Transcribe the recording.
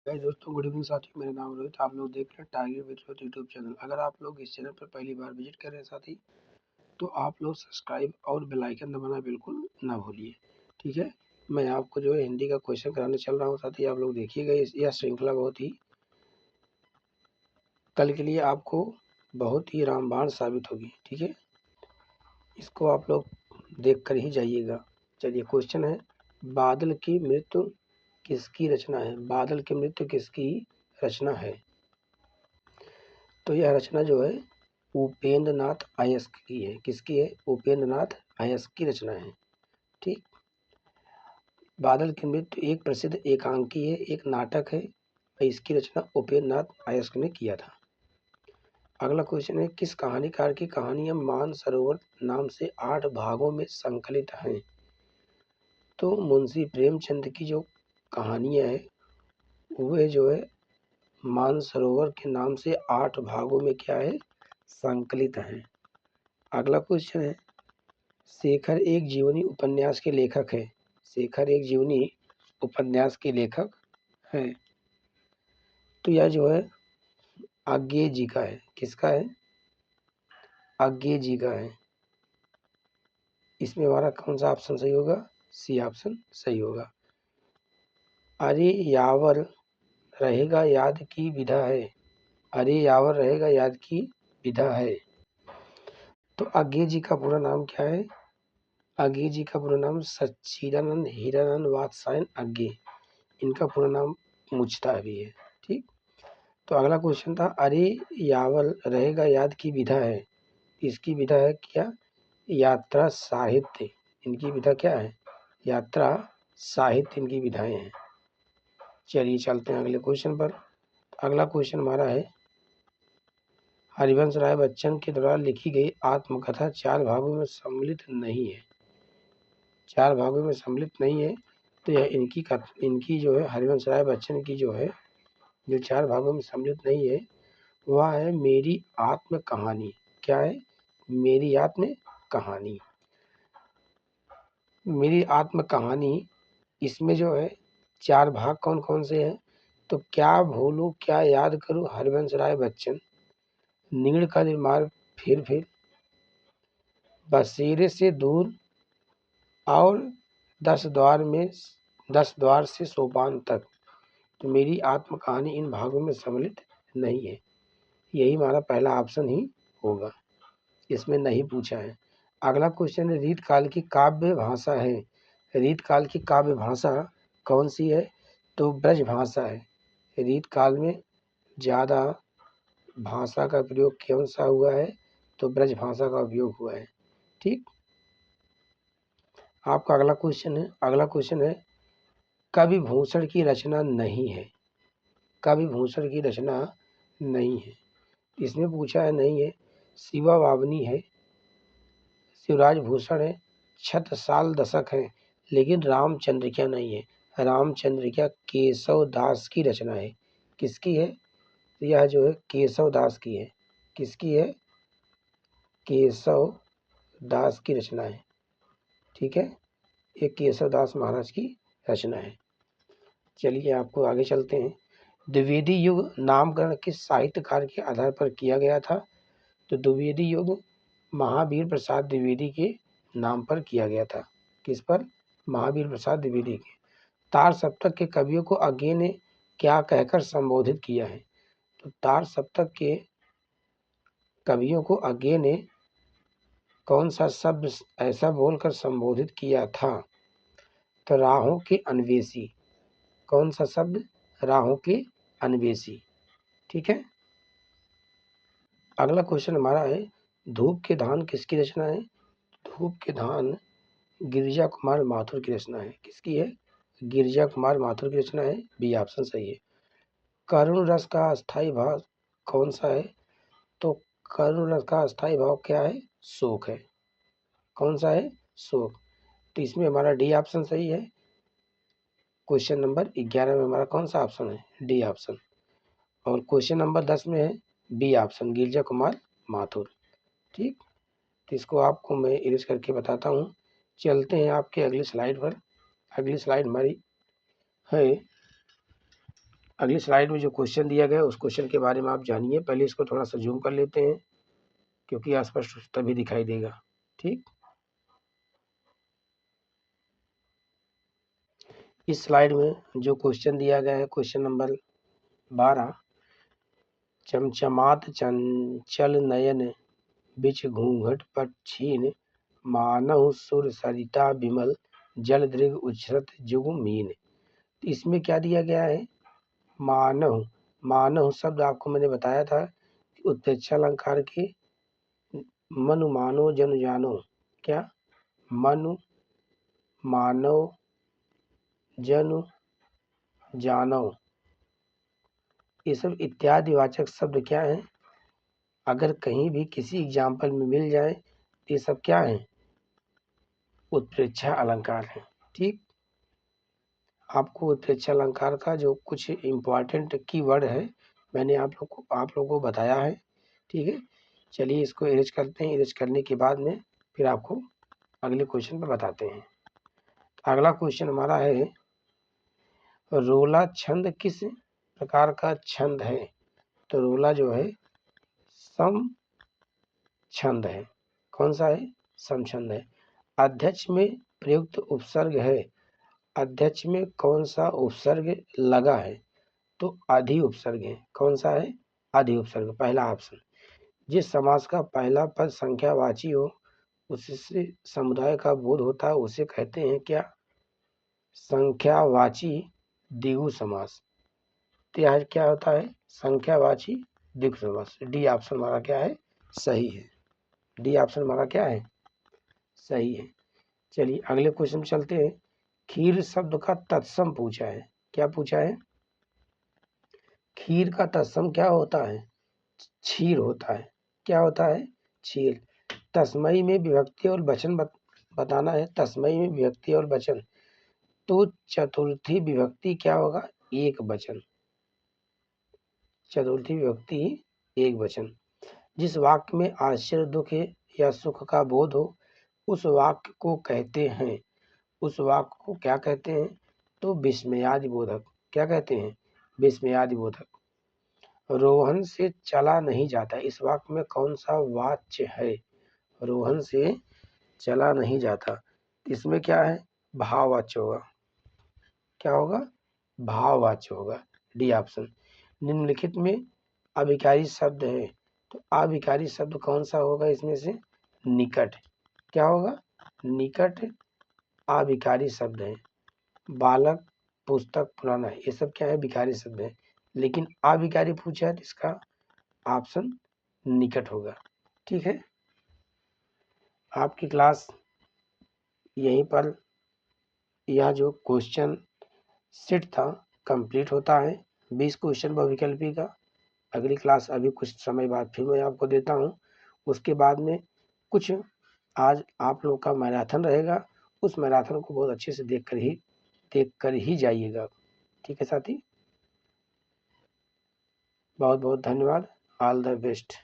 Guys दोस्तों, good evening साथियों। मेरा नाम रोहित। आप लोग देख रहे हैं tiger with Rohit YouTube channel. अगर आप लोग इस चैनल पर पहली बार विजिट कर रहे हैं साथी, तो आप लोग सब्सक्राइब और बेल आइकन दबाना बिल्कुल ना भूलिए। ठीक है, मैं आपको जो है हिंदी का क्वेश्चन कराने चल रहा हूँ साथी। आप लोग देखिएगा, यह श्रृंखला बहुत ही कल के लिए आपको बहुत ही रामबाण साबित होगी। ठीक है, इसको आप लोग देख कर ही जाइएगा। चलिए, क्वेश्चन है, बादल की मृत्यु किसकी रचना है? बादल की मृत्यु किसकी रचना है? तो यह रचना जो है उपेंद्र नाथ अयस्क की है। किसकी है? उपेंद्र नाथ अयस्क की रचना है। ठीक, बादल की मृत्यु एक प्रसिद्ध एकांकी है, एक नाटक है। इसकी रचना उपेंद्र नाथ अयस्क ने किया था। अगला क्वेश्चन है, किस कहानीकार की कहानियां मानसरोवर नाम से 8 भागों में संकलित हैं? तो मुंशी प्रेमचंद की जो कहानियां है वे जो है मानसरोवर के नाम से 8 भागों में क्या है? संकलित हैं। अगला क्वेश्चन है, शेखर एक जीवनी उपन्यास के लेखक है। शेखर एक जीवनी उपन्यास के लेखक है। तो यह जो है आज्ञे जी का है। किसका है? आज्ञे जी का है। इसमें हमारा कौन सा ऑप्शन सही होगा? सी ऑप्शन सही होगा। अरे यावर रहेगा याद की विधा है। अरे यावर रहेगा याद की विधा है। तो आज्ञे जी का पूरा नाम क्या है? आज्ञे जी का पूरा नाम सच्चिदानंद हीरानंद वात्सायन आज्ञे। इनका पूरा नाम मुझता भी है। ठीक, तो अगला क्वेश्चन था, अरे यावल रहेगा याद की विधा है। इसकी विधा है क्या? यात्रा साहित्य। इनकी विधा क्या है? यात्रा साहित्य इनकी विधाएं हैं। चलिए चलते हैं अगले क्वेश्चन पर। अगला क्वेश्चन हमारा है, हरिवंश राय बच्चन के द्वारा लिखी गई आत्मकथा 4 भागों में सम्मिलित नहीं है। 4 भागों में सम्मिलित नहीं है। तो यह इनकी जो है हरिवंश राय बच्चन की जो है जो 4 भागों में सम्मिलित नहीं है वह है मेरी आत्म कहानी। क्या है? मेरी आत्म कहानी। मेरी आत्म कहानी, इसमें जो है 4 भाग कौन कौन से हैं? तो क्या भूलूं क्या याद करूं हरिवंश राय बच्चन, नीड़ का निर्माण फिर बसेरे से दूर और 10 द्वार से सोपान तक। तो मेरी आत्म कहानी इन भागों में सम्मिलित नहीं है। यही हमारा पहला ऑप्शन ही होगा, इसमें नहीं पूछा है। अगला क्वेश्चन है, रीत काल की काव्य भाषा है। रीत काल की काव्य भाषा कौन सी है? तो ब्रज भाषा है। रीत काल में ज़्यादा भाषा का प्रयोग कौन सा हुआ है? तो ब्रज भाषा का उपयोग हुआ है। ठीक, आपका अगला क्वेश्चन है, कवि भूषण की रचना नहीं है। कवि भूषण की रचना नहीं है। इसमें पूछा है नहीं है, शिवा वावनी है, शिवराज भूषण है, छत्रसाल दशक है, लेकिन रामचंद्र क्या नहीं है। रामचंद्र क्या केशव दास की रचना है। किसकी है? यह जो है केशव दास की है। किसकी है? केशव दास की रचना है। ठीक है, ये केशव दास महाराज की रचना है। चलिए आपको आगे चलते हैं। द्विवेदी युग नामकरण किस साहित्यकार के आधार पर किया गया था? तो द्विवेदी युग महावीर प्रसाद द्विवेदी के नाम पर किया गया था। किस पर? महावीर प्रसाद द्विवेदी के। तार सप्तक के कवियों को आज्ञे ने क्या कहकर संबोधित किया है? तो तार सप्तक के कवियों को आज्ञे ने कौन सा शब्द ऐसा बोलकर संबोधित किया था? तो राहों के अन्वेषी। कौन सा शब्द? राहों के अन्वेषी। ठीक है, अगला क्वेश्चन हमारा है, धूप के धान किसकी रचना है? धूप के धान गिरिजा कुमार माथुर की रचना है। किसकी है? गिरिजा कुमार माथुर की रचना है। बी ऑप्शन सही है। करुण रस का अस्थाई भाव कौन सा है? तो करुण रस का अस्थाई भाव क्या है? शोक है। कौन सा है? शोक। तो इसमें हमारा डी ऑप्शन सही है। क्वेश्चन नंबर 11 में हमारा कौन सा ऑप्शन है? D option. और क्वेश्चन नंबर 10 में है बी ऑप्शन, गिरिजा कुमार माथुर। ठीक, तो इसको आपको मैं इरेज करके बताता हूँ। चलते हैं आपके अगली स्लाइड पर। अगली स्लाइड हमारी है अगली स्लाइड में जो क्वेश्चन दिया गया है उस क्वेश्चन के बारे में आप जानिए। पहले इसको थोड़ा सा जूम कर लेते हैं क्योंकि अस्पष्ट तभी दिखाई देगा। ठीक, इस स्लाइड में जो क्वेश्चन दिया गया है क्वेश्चन नंबर 12, चमचमात चंचल नयन बिच घूंघट पट छीन, मानहु सुर सरिता विमल जल दृग उछ्रत जुगु मीन। इसमें क्या दिया गया है? मानहु। मानहु शब्द आपको मैंने बताया था कि उत्प्रेक्षा अलंकार के मनु मानो जन जानो, क्या मनु मानो जनु जानो, ये सब इत्यादि वाचक शब्द क्या है? अगर कहीं भी किसी एग्जाम्पल में मिल जाए ये सब क्या है? उत्प्रेक्षा अलंकार है। ठीक, आपको उत्प्रेक्षा अलंकार का जो कुछ इम्पॉर्टेंट कीवर्ड है मैंने आप लोगों को बताया है। ठीक है, चलिए इसको इरेज करते हैं। इरेज करने के बाद में फिर आपको अगले क्वेश्चन पर बताते हैं। अगला क्वेश्चन हमारा है, रोला छंद किस प्रकार का छंद है? तो रोला जो है सम छंद है। कौन सा है? सम छंद है। अध्यक्ष में प्रयुक्त उपसर्ग है, अध्यक्ष में कौन सा उपसर्ग लगा है? तो आधि उपसर्ग है। कौन सा है? आधि उपसर्ग, पहला ऑप्शन। जिस समास का पहला पद संख्यावाची हो उससे समुदाय का बोध होता है उसे कहते हैं क्या? संख्यावाची द्विगु समास। तो यह क्या होता है? संख्यावाची द्विगु समास। डी ऑप्शन हमारा क्या है? सही है। डी ऑप्शन हमारा क्या है? सही है। चलिए अगले क्वेश्चन में चलते हैं। खीर शब्द का तत्सम पूछा है। क्या पूछा है? खीर का तत्सम क्या होता है? क्षीर होता है। क्या होता है? क्षीर। तस्मई में विभक्ति और वचन बताना है। तस्मई में विभक्ति और वचन, तो चतुर्थी विभक्ति क्या होगा? एक वचन। चतुर्थी विभक्ति एक वचन। जिस वाक्य में आश्चर्य, दुख या सुख का बोध हो उस वाक्य को कहते हैं, उस वाक्य को क्या कहते हैं? तो विस्मयादि बोधक। क्या कहते हैं? विस्मयादि बोधक। रोहन से चला नहीं जाता, इस वाक्य में कौन सा वाच्य है? रोहन से चला नहीं जाता, इसमें क्या है? भाववाच्य होगा। क्या होगा? भाववाच्य होगा। D option. निम्नलिखित में अभिकारी शब्द है, तो अभिकारी शब्द कौन सा होगा इसमें से? निकट। क्या होगा? निकट अभिकारी शब्द है। बालक, पुस्तक, पुराना, ये सब क्या है? विकारी शब्द है। लेकिन अभिकारी पूछा है तो इसका ऑप्शन निकट होगा। ठीक है, आपकी क्लास यहीं पर यह जो क्वेश्चन सेट था कंप्लीट होता है। 20 क्वेश्चन बहुविकल्पी का। अगली क्लास अभी कुछ समय बाद फिर मैं आपको देता हूँ। उसके बाद में कुछ आज आप लोगों का मैराथन रहेगा, उस मैराथन को बहुत अच्छे से देख कर ही जाइएगा। ठीक है साथी, बहुत बहुत धन्यवाद। All the best.